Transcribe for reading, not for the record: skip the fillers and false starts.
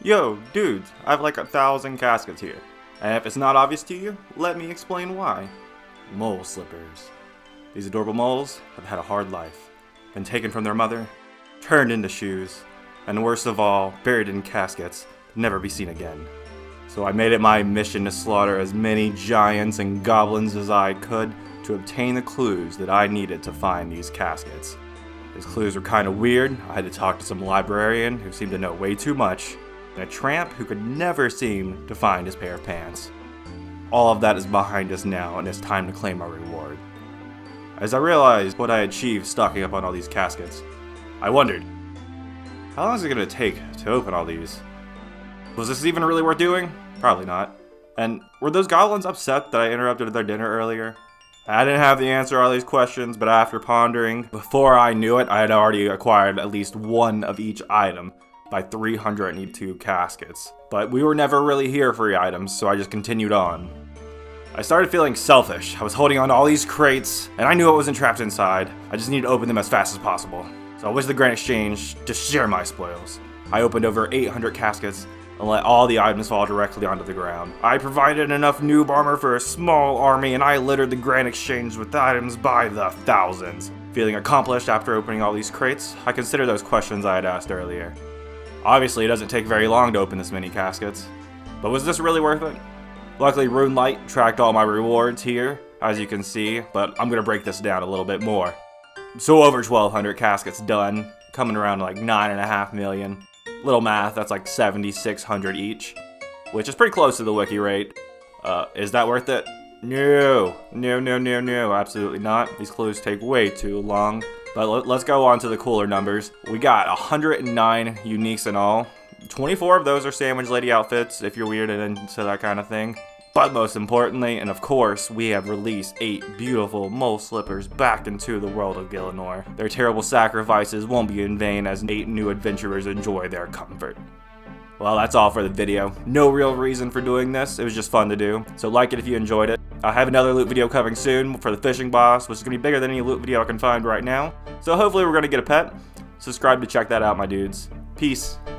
Yo, dudes, I have like 1,000 caskets here. And if it's not obvious to you, let me explain why. Mole slippers. These adorable moles have had a hard life. Been taken from their mother, turned into shoes, and worst of all, buried in caskets to never be seen again. So I made it my mission to slaughter as many giants and goblins as I could to obtain the clues that I needed to find these caskets. These clues were kind of weird. I had to talk to some librarian who seemed to know way too much, and a tramp who could never seem to find his pair of pants. All of that is behind us now, and it's time to claim our reward. As I realized what I achieved stocking up on all these caskets, I wondered, how long is it going to take to open all these? Was this even really worth doing? Probably not. And were those goblins upset that I interrupted their dinner earlier? I didn't have the answer to all these questions, but after pondering, before I knew it, I had already acquired at least one of each item by 382 caskets. But we were never really here for items, so I just continued on. I started feeling selfish. I was holding on to all these crates, and I knew what was entrapped inside. I just needed to open them as fast as possible. So I went to the Grand Exchange to share my spoils. I opened over 800 caskets and let all the items fall directly onto the ground. I provided enough noob armor for a small army, and I littered the Grand Exchange with items by the thousands. Feeling accomplished after opening all these crates, I considered those questions I had asked earlier. Obviously, it doesn't take very long to open this many caskets. But was this really worth it? Luckily, Runelight tracked all my rewards here, as you can see, but I'm gonna break this down a little bit more. So over 1,200 caskets done, coming around to like 9.5 million. Little math, that's like 7,600 each, which is pretty close to the wiki rate. Is that worth it? No, absolutely not. These clues take way too long. But let's go on to the cooler numbers. We got 109 uniques in all. 24 of those are sandwich lady outfits, if you're weird and into that kind of thing. But most importantly, and of course, we have released 8 beautiful mole slippers back into the world of Gillinor. Their terrible sacrifices won't be in vain as 8 new adventurers enjoy their comfort. Well, that's all for the video. No real reason for doing this, it was just fun to do. So like it if you enjoyed it. I have another loot video coming soon for the fishing boss, which is going to be bigger than any loot video I can find right now. So hopefully we're going to get a pet. Subscribe to check that out, my dudes. Peace.